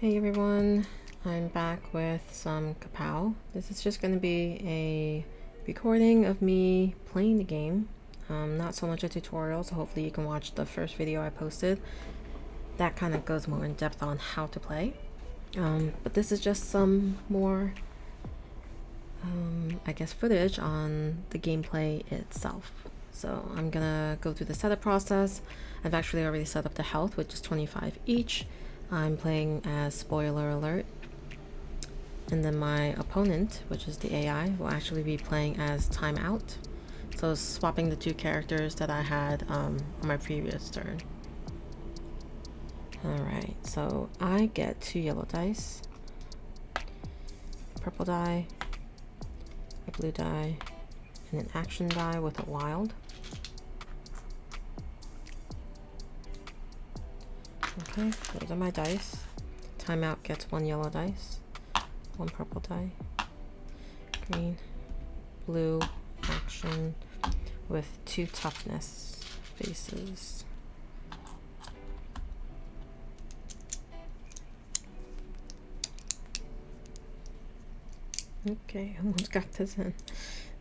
Hey everyone, I'm back with some Kapow. This is just going to be a recording of me playing the game, not so much a tutorial, so hopefully you can watch the first video I posted. That kind of goes more in depth on how to play, but this is just some more, I guess, footage on the gameplay itself. So I'm gonna go through the setup process. I've actually already set up the health, which is 25 each. I'm playing as spoiler alert, and then my opponent, which is the AI, will actually be playing as Timeout. So swapping the two characters that I had on my previous turn. Alright, so I get 2 yellow dice, purple die, a blue die, and an action die with a wild. Okay, those are my dice. Timeout gets 1 yellow dice, 1 purple die, green, blue, action with 2 toughness faces. Okay, almost got this in.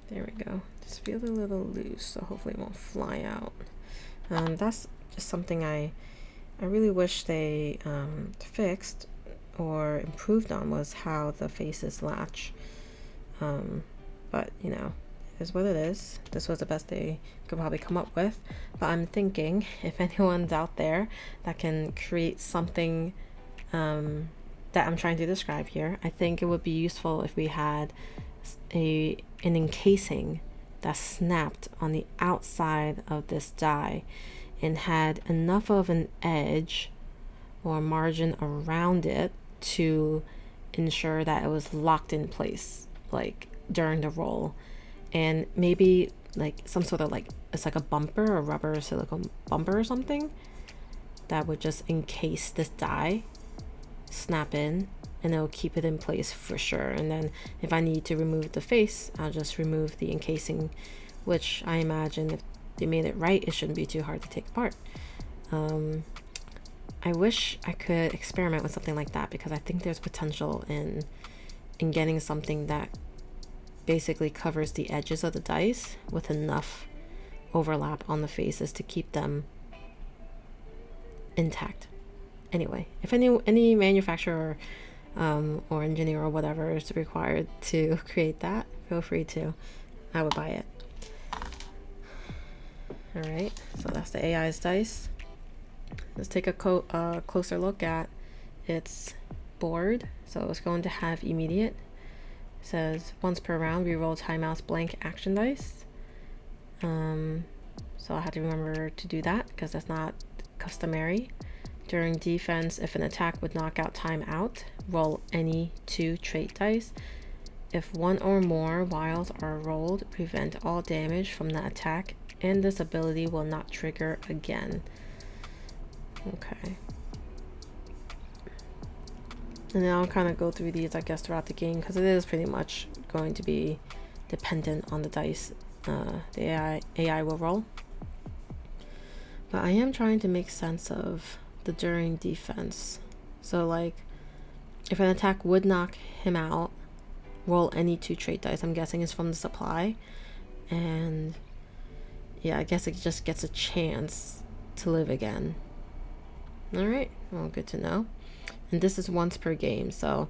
There we go. Just feel a little loose, so hopefully it won't fly out. That's just something I really wish they fixed or improved on, was how the faces latch. But you know, it is what it is. This was the best they could probably come up with. But I'm thinking if anyone's out there that can create something that I'm trying to describe here, I think it would be useful if we had an encasing that snapped on the outside of this die and had enough of an edge or margin around it to ensure that it was locked in place, like during the roll. And maybe like some sort of, like, it's like a bumper, a rubber silicone bumper or something that would just encase this die, snap in, and it'll keep it in place for sure. And then if I need to remove the face, I'll just remove the encasing, which I imagine if they made it right, it shouldn't be too hard to take apart. I wish I could experiment with something like that, because I think there's potential in getting something that basically covers the edges of the dice with enough overlap on the faces to keep them intact. Anyway, if any manufacturer or engineer or whatever is required to create that, feel free to. I would buy it. Alright, so that's the AI's dice. Let's take a closer look at its board. So it's going to have immediate. It says once per round we roll Timeout's blank action dice. So I have to remember to do that because that's not customary. During defense, if an attack would knock out Timeout, roll any 2 trait dice. If 1 or more wilds are rolled, prevent all damage from the attack, and this ability will not trigger again. Okay. And then I'll kind of go through these, I guess, throughout the game, because it is pretty much going to be dependent on the dice the AI will roll. But I am trying to make sense of the during defense. So, like, if an attack would knock him out, roll any 2 trait dice. I'm guessing it's from the supply. And yeah, I guess it just gets a chance to live again. Alright, well, good to know. And this is once per game, so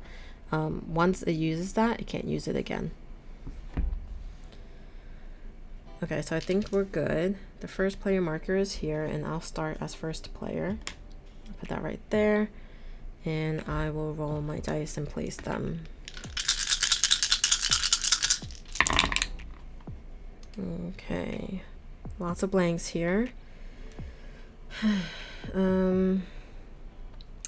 once it uses that, it can't use it again. Okay, so I think we're good. The first player marker is here, and I'll start as first player. I'll put that right there, and I will roll my dice and place them. Okay, lots of blanks here.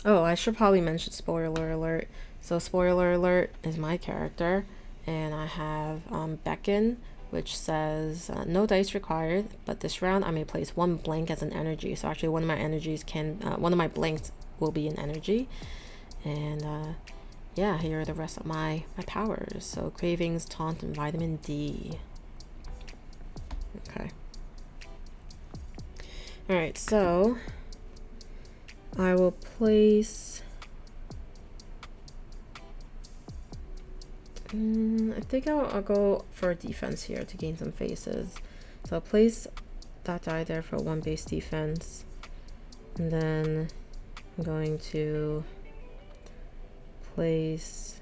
Oh, I should probably mention spoiler alert. So spoiler alert is my character, and I have Beckon, which says no dice required, but this round I may place 1 blank as an energy. So actually one of my energies one of my blanks will be an energy. And yeah, here are the rest of my powers. So cravings, taunt, and vitamin D. Okay. Alright, so I will place I think I'll go for defense here to gain some faces. So I'll place that die there for 1 base defense. And then I'm going to place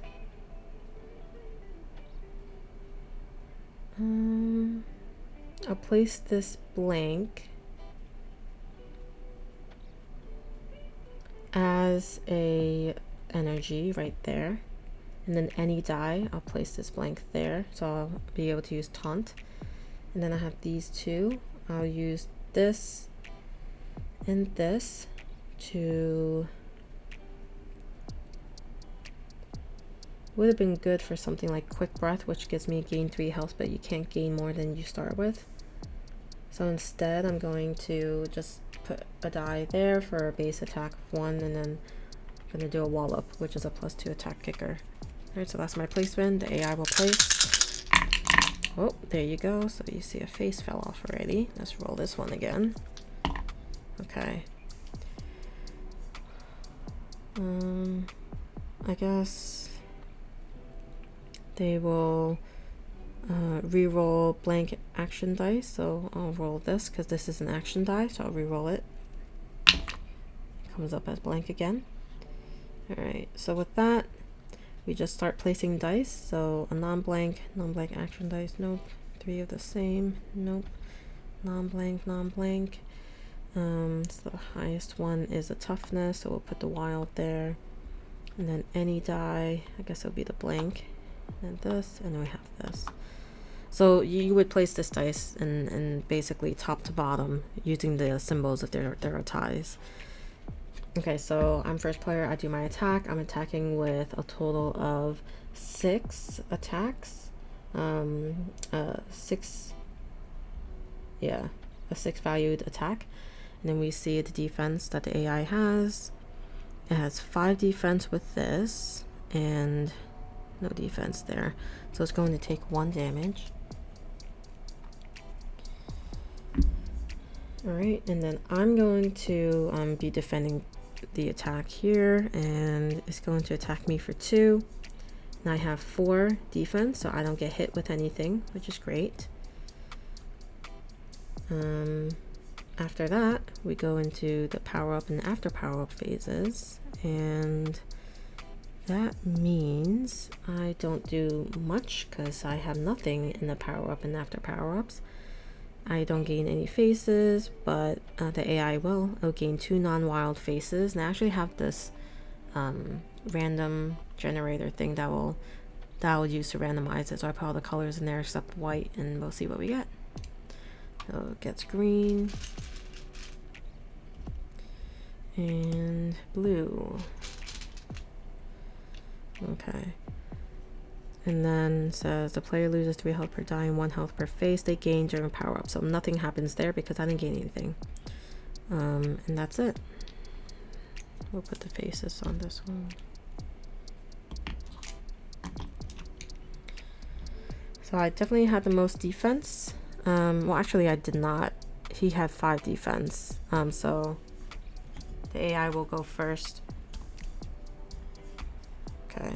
I'll place this blank as a energy right there, and then any die I'll place this blank there, so I'll be able to use taunt. And then I have these two. I'll use this and this to would have been good for something like quick breath, which gives me gain 3 health, but you can't gain more than you start with. So instead I'm going to just put a die there for a base attack of 1, and then I'm going to do a wall up, which is a +2 attack kicker. Alright, so that's my placement. The AI will place. Oh, there you go. So you see a face fell off already. Let's roll this one again. Okay. I guess they will re-roll blank action dice, so I'll roll this because this is an action die, so I'll re-roll it. It comes up as blank again. Alright, so with that, we just start placing dice. So a non-blank action dice, nope. 3 of the same, nope. Non-blank. So the highest one is a toughness, so we'll put the wild there. And then any die, I guess it'll be the blank. And this, and then we have this. So you would place this dice and basically top to bottom using the symbols if there are ties. Okay, so I'm first player. I do my attack. I'm attacking with a total of 6 attacks. A 6 valued attack. And then we see the defense that the AI has. It has 5 defense with this and no defense there, so it's going to take 1 damage. Alright, and then I'm going to be defending the attack here, and it's going to attack me for 2. And I have 4 defense, so I don't get hit with anything, which is great. After that, we go into the power up and after power up phases, and that means I don't do much because I have nothing in the power up and after power ups. I don't gain any faces, but the AI will. It'll gain 2 non-wild faces, and I actually have this random generator thing that I'll use to randomize it. So I put all the colors in there except white, and we'll see what we get. So it gets green and blue. Okay. And then says the player loses 3 health per die and 1 health per face they gain during power up. So nothing happens there because I didn't gain anything. And that's it. We'll put the faces on this one. So I definitely had the most defense. Well, actually I did not. He had 5 defense. So the AI will go first. Okay.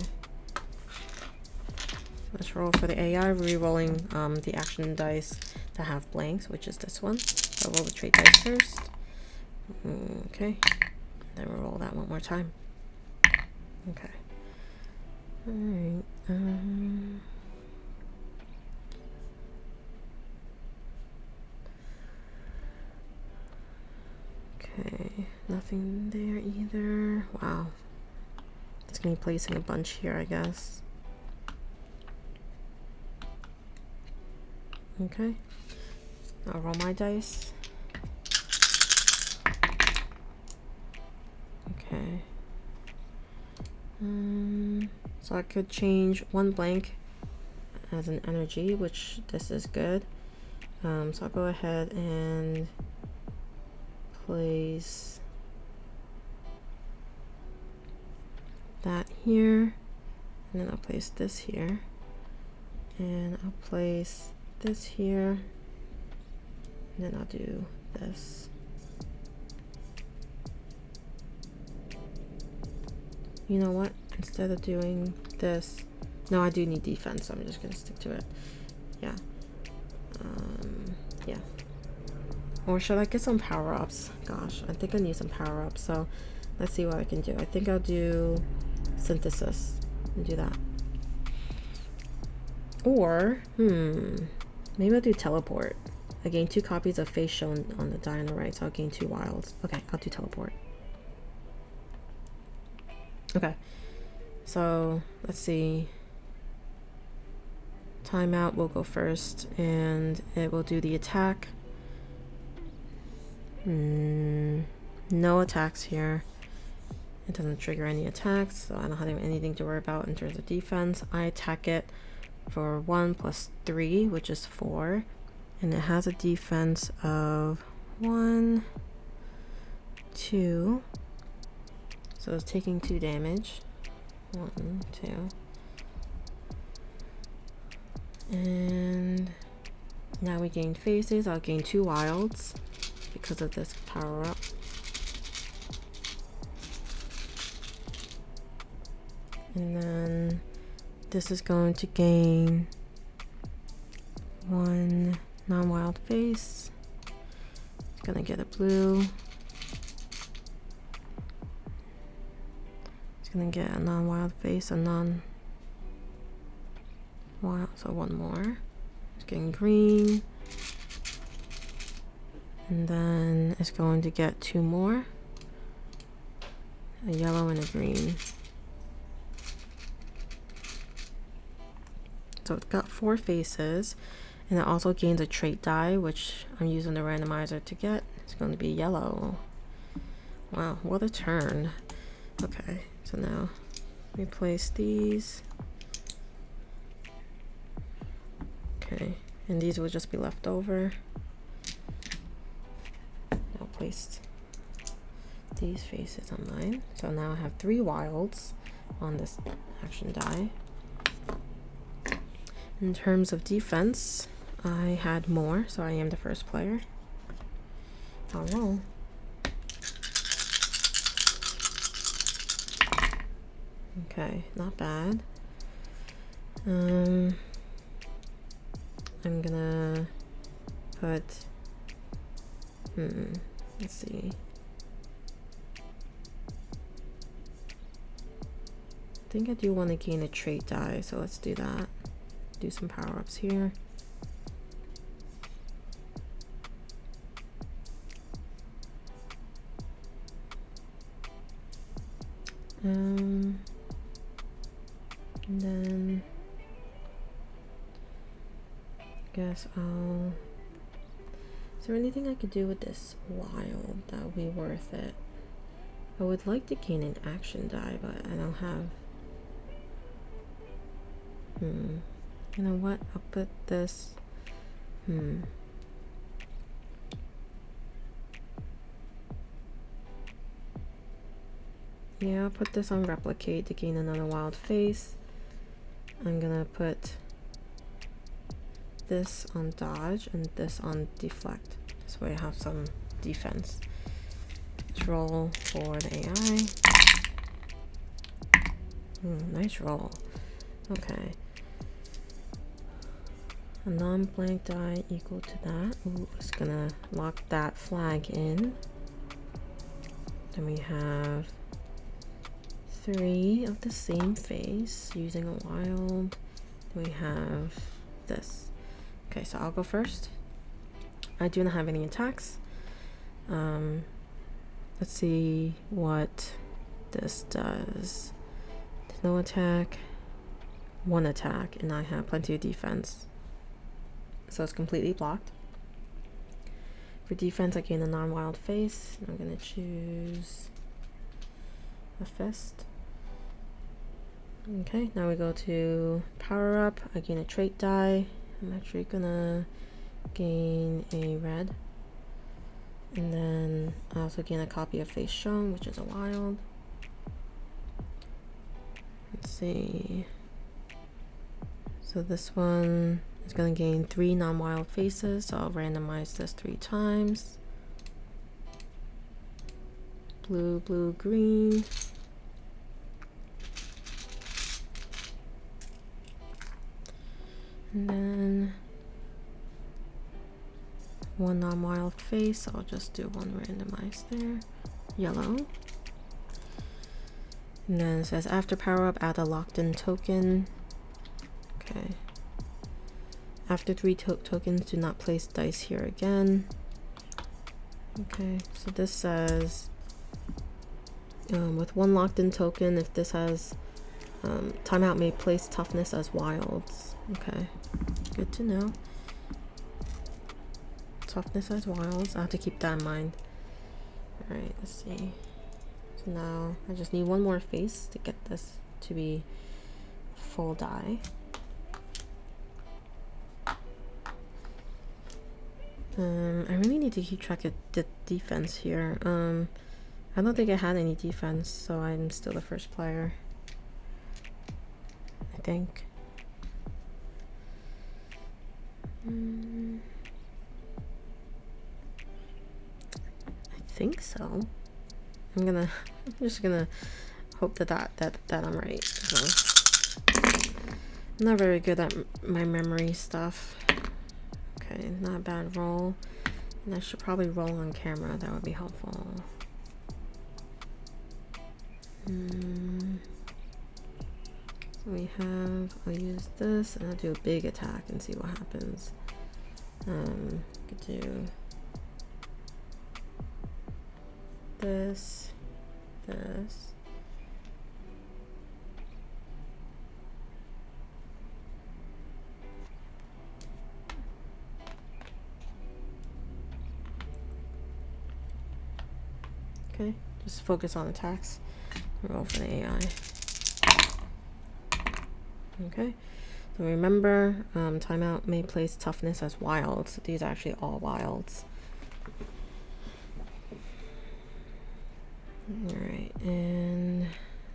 Let's roll for the AI, re-rolling the action dice that have blanks, which is this one. So roll the trait dice first. Okay. Then we'll roll that one more time. Okay. Alright. Okay. Nothing there either. Wow. It's gonna be placing a bunch here, I guess. Okay, I'll roll my dice. Okay. So I could change 1 blank as an energy, which this is good. So I'll go ahead and place that here, and then I'll place this here, and I'll place this here, and then I'll do this. You know what? Instead of doing this, No, I do need defense, so I'm just gonna stick to it. Yeah. Yeah. Or should I get some power-ups? Gosh, I think I need some power-ups, so let's see what I can do. I think I'll do synthesis and do that. Or, maybe I'll do teleport. I gain 2 copies of face shown on the die on the right, so I'll gain 2 wilds. Okay, I'll do teleport. Okay, so let's see. Timeout will go first, and it will do the attack. No attacks here. It doesn't trigger any attacks, so I don't have anything to worry about in terms of defense. I attack it for 1 plus 3, which is 4, and it has a defense of 1, 2, so it's taking 2 damage. 1, 2, and now we gain faces. I'll gain 2 wilds because of this power up. And then this is going to gain 1 non-wild face. It's gonna get a blue. It's gonna get a non-wild face, a non-wild, so 1 more. It's getting green. And then it's going to get 2 more. A yellow and a green. So it's got 4 faces, and it also gains a trait die, which I'm using the randomizer to get. It's going to be yellow. Wow, what a turn. Okay, so now replace these. Okay, and these will just be left over. I'll place these faces on mine. So now I have 3 wilds on this action die. In terms of defense, I had more, so I am the first player. I'll roll. Okay, not bad. I'm gonna put, let's see. I think I do want to gain a trait die, so let's do that. Do some power-ups here. And then I guess I'll, is there anything I could do with this wild that would be worth it? I would like to gain an action die, but I don't have. You know what? I'll put this. Yeah, I'll put this on replicate to gain another wild face. I'm gonna put this on dodge and this on deflect. This way I have some defense. Let's roll for the AI. Nice roll. Okay. A non-blank die equal to that. Ooh, it's gonna lock that flag in. Then we have 3 of the same face using a wild. Then we have this. Okay, so I'll go first. I do not have any attacks. Let's see what this does. No attack, 1 attack, and I have plenty of defense. So it's completely blocked. For defense, I gain a non-wild face. I'm gonna choose a fist. Okay, now we go to power up. I gain a trait die. I'm actually gonna gain a red. And then I also gain a copy of face shown, which is a wild. Let's see. So this one is going to gain 3 non-wild faces, so I'll randomize this 3 times. Blue, blue, green. And then one non-wild face, I'll just do one randomized there, yellow. And then it says after power up, add a locked in token. Okay. After 3 tokens, do not place dice here again. Okay, so this says with 1 locked in token, if this has timeout may place toughness as wilds. Okay, good to know. Toughness as wilds, I have to keep that in mind. Alright, let's see. So now I just need one more face to get this to be full die. I really need to keep track of the defense here. I don't think I had any defense, so I'm still the first player, I think. I think so. I'm just gonna hope that I'm right. So, I'm not very good at my memory stuff. Okay, not a bad roll. And I should probably roll on camera, that would be helpful. So we have, I'll use this and I'll do a big attack and see what happens. Could do this. Okay, just focus on attacks. Roll for the AI. Okay, so remember, timeout may place toughness as wilds. These are actually all wilds. Alright, and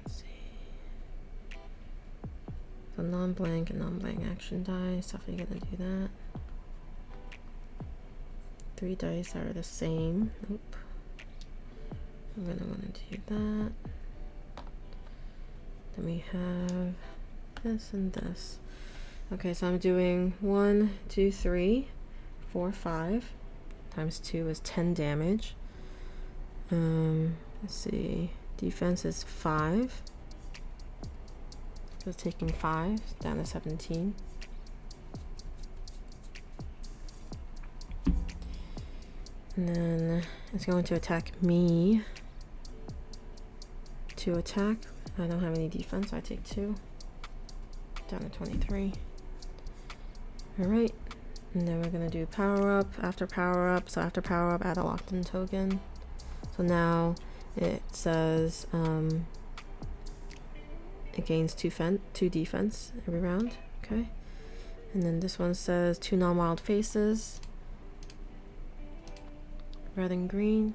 let's see. So non-blank and non-blank action dice. Definitely gonna do that. 3 dice are the same. Nope. I'm gonna want to do that. Then we have this and this. Okay, so I'm doing 1, 2, 3, 4, 5 times 2 is 10 damage. Let's see. Defense is 5. So taking 5 down to 17. And then it's going to attack me. 2 attack. I don't have any defense, I take 2. Down to 23. Alright. And then we're gonna do power up, after power up. So after power up, add a locked in token. So now it says it gains 2 defense every round. Okay. And then this one says 2 non-wild faces. Red and green.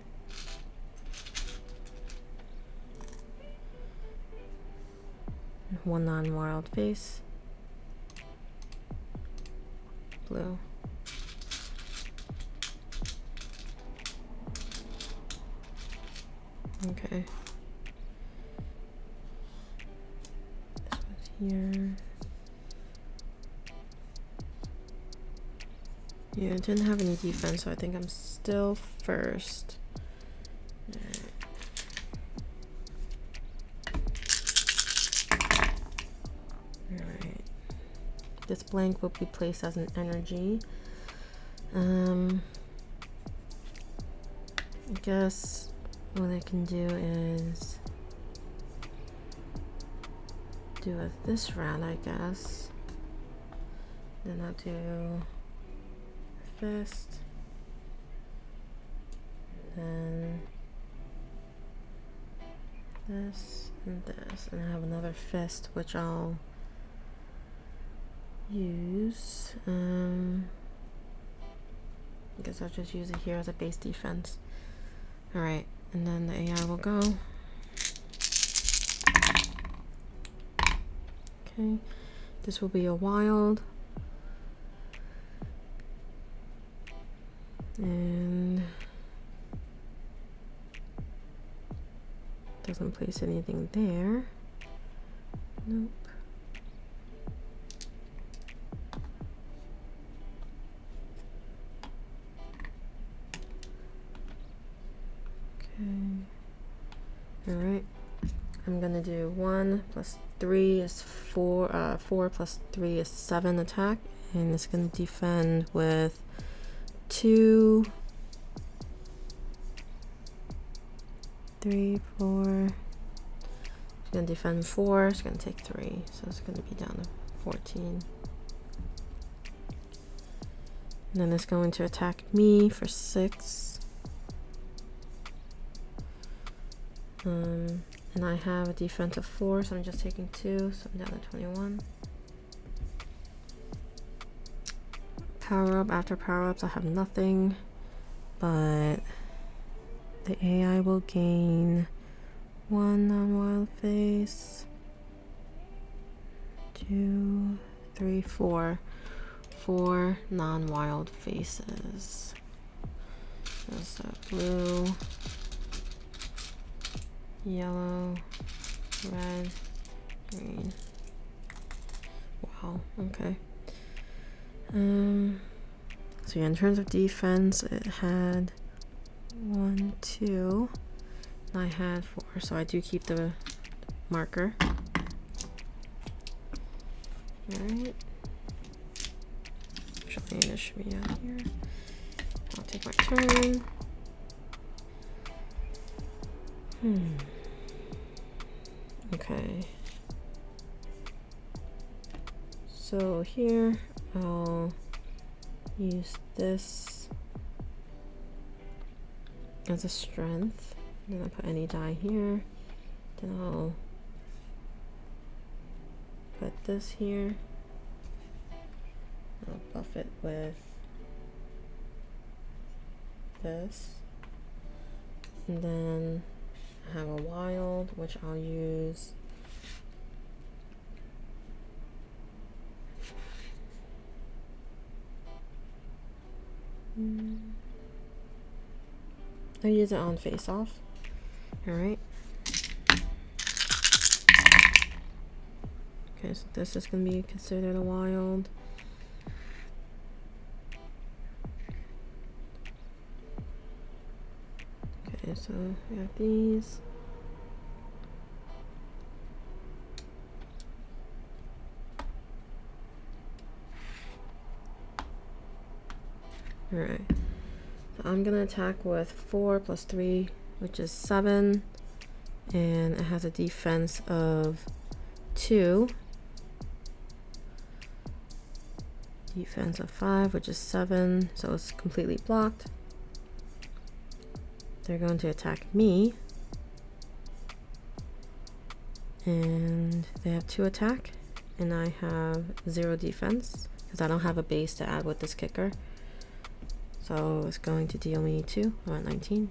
And 1 non-wild face. Blue. Okay. This one's here. Yeah, I didn't have any defense, so I think I'm still first. Alright. This blank will be placed as an energy. I guess what I can do is do it this round, I guess. Then I'll do fist. Then this and this. And I have another fist which I'll use. I guess I'll just use it here as a base defense. Alright, and then the AI will go. Okay, this will be a wild. And doesn't place anything there. Nope. All right, I'm gonna do 1 plus 3 is 4. 4 plus 3 is 7 attack, and it's gonna defend with 2, 3, 4. It's gonna defend 4. It's gonna take 3, so it's gonna be down to 14. And then it's going to attack me for 6. And I have a defense of 4, so I'm just taking 2, so I'm down to 21. Power up, after power ups, I have nothing, but the AI will gain 1 non-wild face, 2, 3, 4. 4 non-wild faces. There's blue, yellow, red, green. Wow, okay. So yeah, in terms of defense, it had 1, 2, and I had 4, so I do keep the marker. Alright. Actually, this should be out here. I'll take my turn. Okay. So here, I'll use this as a strength. Then I'll put any die here. Then I'll put this here. I'll buff it with this. And then I have a wild, which I'll use I'll use it on face off. Alright. Okay, so this is going to be considered a wild. Okay, so we have these. Alright. So I'm going to attack with 4 plus 3, which is 7. And it has a defense of 2. Defense of 5, which is 7. So it's completely blocked. They're going to attack me. And they have 2 attack. And I have 0 defense because I don't have a base to add with this kicker. So it's going to deal me 2. I'm at 19.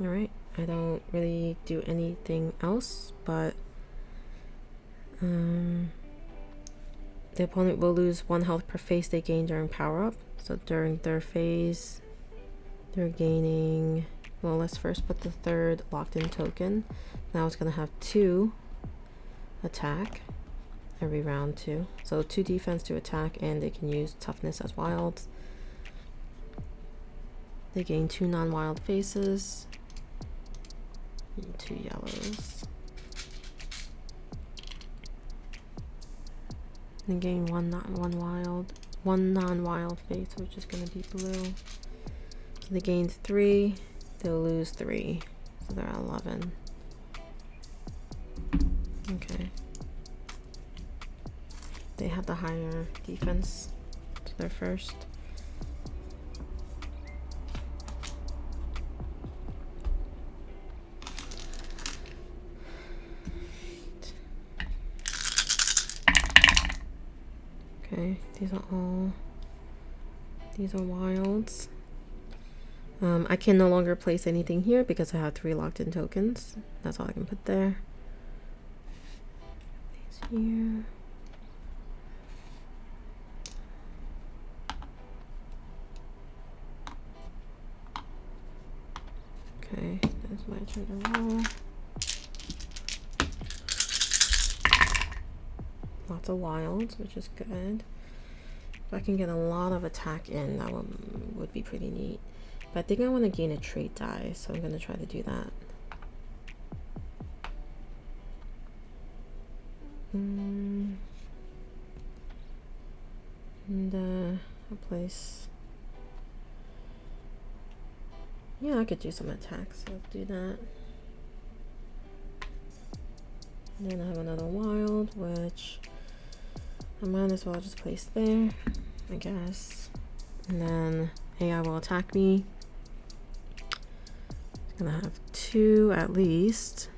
Alright, I don't really do anything else, but the opponent will lose 1 health per phase they gain during power up. So during their phase, they're gaining, well, let's first put the 3rd locked in token. Now it's going to have 2 attack every round too. So 2 defense, 2 attack, and they can use toughness as wilds. They gain 2 non-wild faces. 2 yellows. They gain one non-wild face, which is going to be blue. So they gained 3. They'll lose 3, so they're at 11. Okay. They have the higher defense, so they're first. Okay, these are wilds. I can no longer place anything here because I have 3 locked in tokens. That's all I can put there. These here. Okay, that's my turn to roll. Lots of wilds, which is good. If I can get a lot of attack in, that would be pretty neat. But I think I want to gain a trait die, so I'm going to try to do that. And a place. Yeah, I could do some attacks, so let's do that. And then I have another wild, which I might as well just place there, I guess. And then AI will attack me. It's gonna have 2 at least.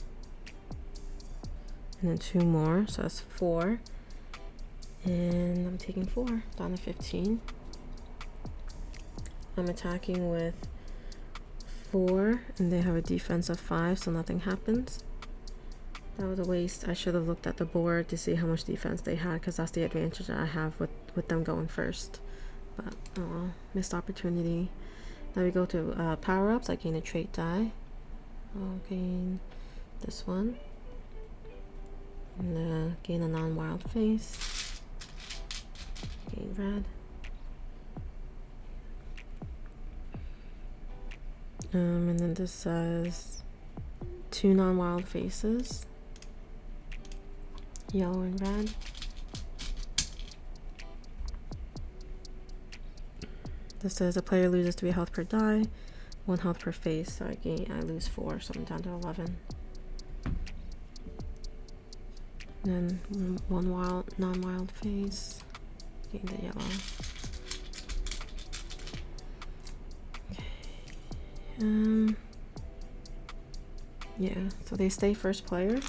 And then 2 more, so that's 4. And I'm taking 4, down to 15. I'm attacking with 4, and they have a defense of 5, so nothing happens. That was a waste. I should have looked at the board to see how much defense they had, because that's the advantage that I have with them going first. But oh well, missed opportunity. Now we go to power-ups. I gain a trait die. I'll gain this one. And gain a non-wild face. Gain red. And then this says 2 non-wild faces. Yellow and red. This says a player loses 3 health per die, 1 health per face. So I lose 4, so I'm down to 11. And then 1 non-wild face. Gain the yellow. Okay. Yeah. So they stay first player.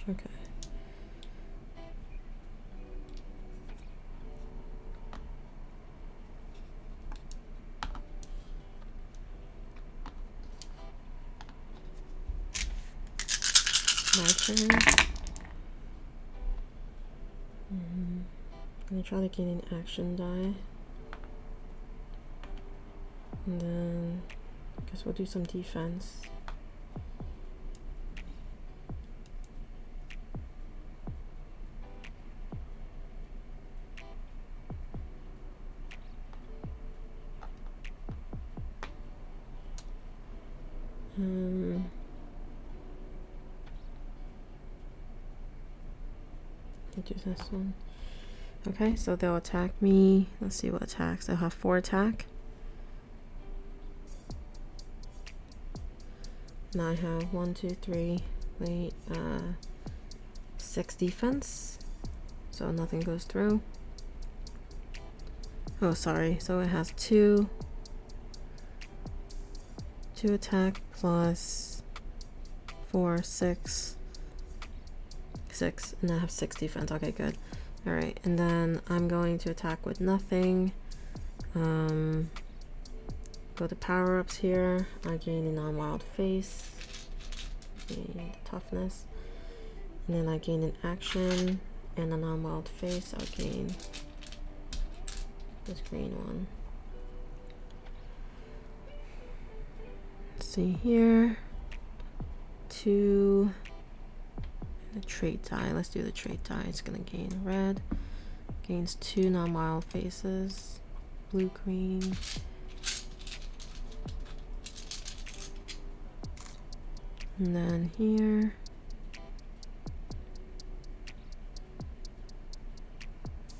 Okay. My turn. I'm gonna try to gain an action die. And then I guess we'll do some defense. Do this one. Okay, so they'll attack me. Let's see what attacks. They'll have 4 attack. And I have 1, 2, 3, 6 defense. So nothing goes through. Oh, sorry. So it has 2 attack plus 4, 6, and I have 6 defense. Okay, good. All right, and then I'm going to attack with nothing. Go to power-ups here. I gain a non-wild face, gain toughness, and then I gain an action and a non-wild face. I'll gain this green one. Let's see here. 2. The trait die. Let's do the trait die. It's gonna gain red. Gains 2 non-wild faces. Blue, green. And then here.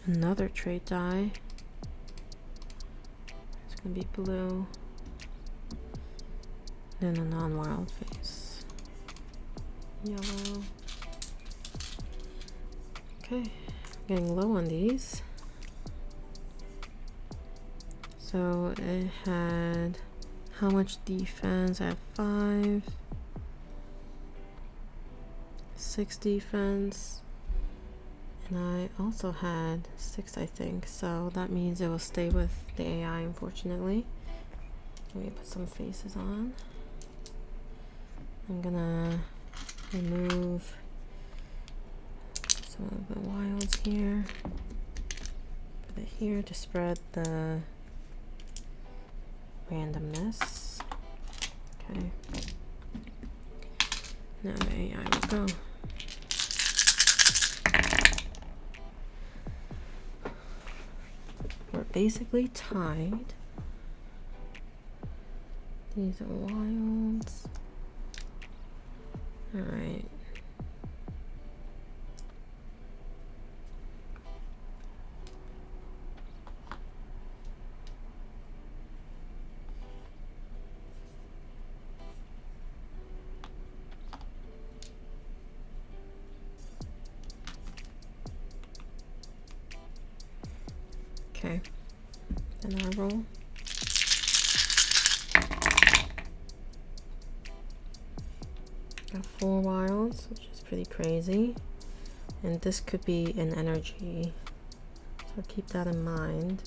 Another trait die. It's gonna be blue. Then a non-wild face. Yellow. Okay, getting low on these. So it had how much defense? I have 5, 6 defense, and I also had 6, I think. So that means it will stay with the AI, unfortunately. Let me put some faces on. I'm gonna remove some of the wilds here. Put it here to spread the randomness. Okay. Now the AI will go. We're basically tied. These are wilds. All right. Okay, then I roll. Got 4 wilds, which is pretty crazy. And this could be an energy, so keep that in mind.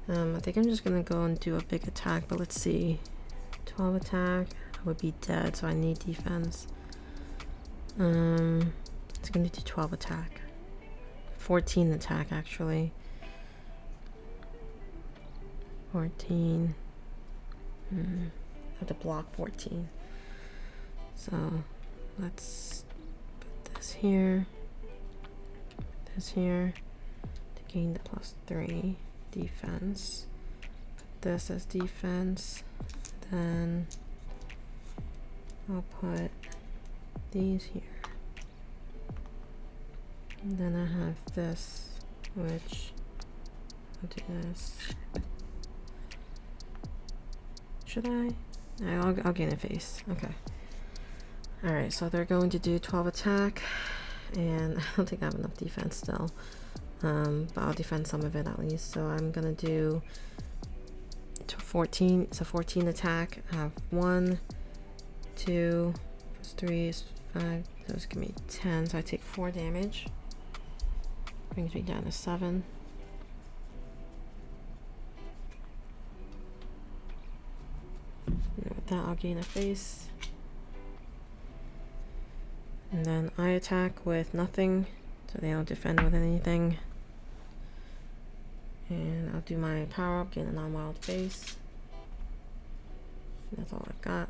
I think I'm just gonna go and do a big attack, but let's see. 12 attack, I would be dead, so I need defense. It's gonna do 12 attack. 14 attack, actually. 14. I have to block 14. So let's put this here, this here, to gain the +3 defense. Put this as defense. Then I'll put these here. And then I have this, which I'll do this. Should I? I'll gain a face. Okay. Alright, so they're going to do 12 attack, and I don't think I have enough defense still. But I'll defend some of it at least. So I'm gonna do 14. It's a 14 attack. I have 1, 2, +3 is 5. Those give me 10. So I take 4 damage. Brings me down to 7. And with that, I'll gain a face. And then I attack with nothing, so they don't defend with anything. And I'll do my power up, gain a non-wild face. And that's all I've got.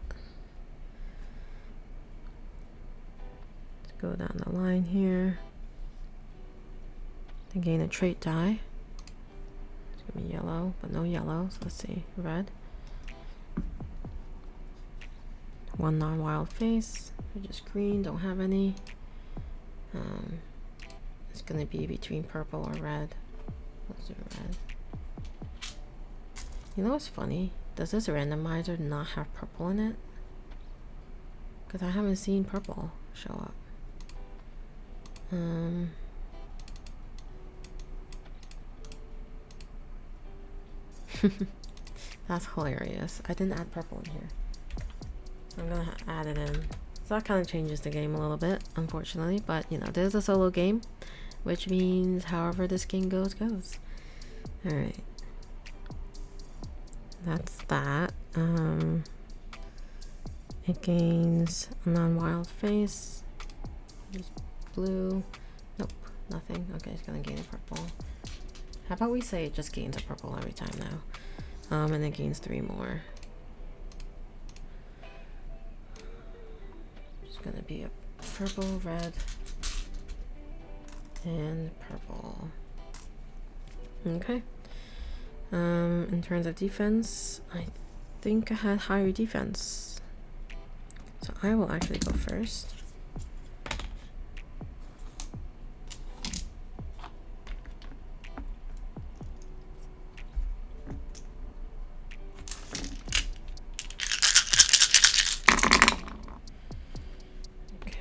Let's go down the line here. To gain a trait die. It's gonna be yellow, but no yellow, so let's see, red. 1 non-wild face. Just green, don't have any. It's gonna be between purple or red. Let's do red. You know what's funny? Does this randomizer not have purple in it? Because I haven't seen purple show up. That's hilarious. I didn't add purple in here. I'm gonna add it in. So that kind of changes the game a little bit, unfortunately, but you know, there's a solo game, which means however this game goes, goes. All right, that's that. It gains a non-wild face, just blue. Nope, nothing. Okay, it's gonna gain a purple. How about we say it just gains a purple every time now, and it gains 3 more. Gonna be a purple, red, and purple. Okay. In terms of defense, I think I had higher defense, so I will actually go first.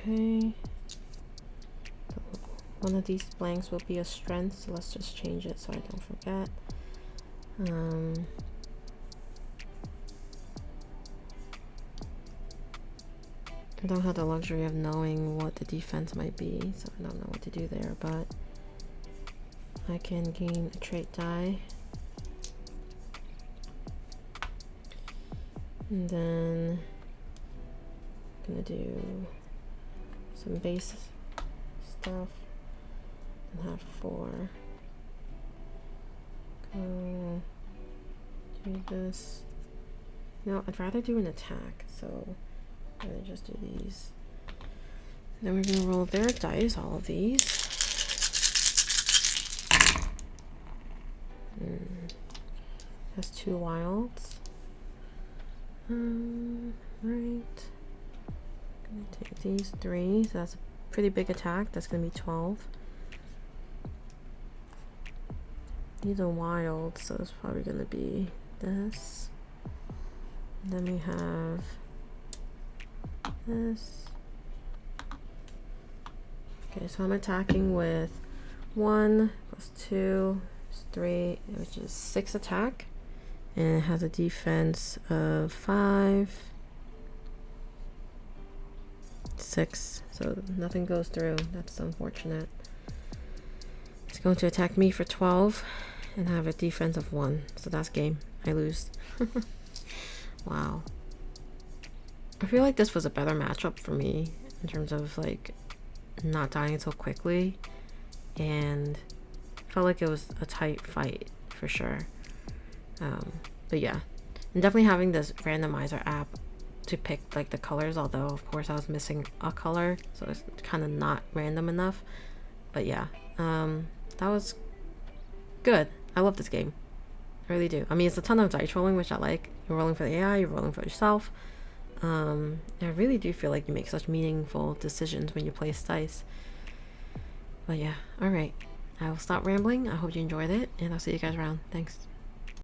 Okay, one of these blanks will be a strength, so let's just change it so I don't forget. I don't have the luxury of knowing what the defense might be, so I don't know what to do there, but I can gain a trait die. And then I'm gonna do some base stuff and have 4. Go do this. No, I'd rather do an attack, so I'm gonna just do these. Then we're gonna roll their dice, all of these. Has 2 wilds. Right. Gonna take these 3, so that's a pretty big attack. That's gonna be 12. These are wild, so it's probably gonna be this. And then we have this. Okay, so I'm attacking with 1 plus 2 is 3, which is 6 attack. And it has a defense of 5, 6, so nothing goes through. That's unfortunate. It's going to attack me for 12 and have a defense of 1, so that's game. I lose. Wow. I feel like this was a better matchup for me in terms of like not dying so quickly, and felt like it was a tight fight for sure. But yeah, and definitely having this randomizer app to pick like the colors, although of course I was missing a color, so it's kind of not random enough. But yeah, that was good. I love this game. I really do. I mean, it's a ton of dice rolling, which I like. You're rolling for the AI, you're rolling for yourself. I really do feel like you make such meaningful decisions when you place dice. But yeah, alright. I will stop rambling. I hope you enjoyed it, and I'll see you guys around. Thanks.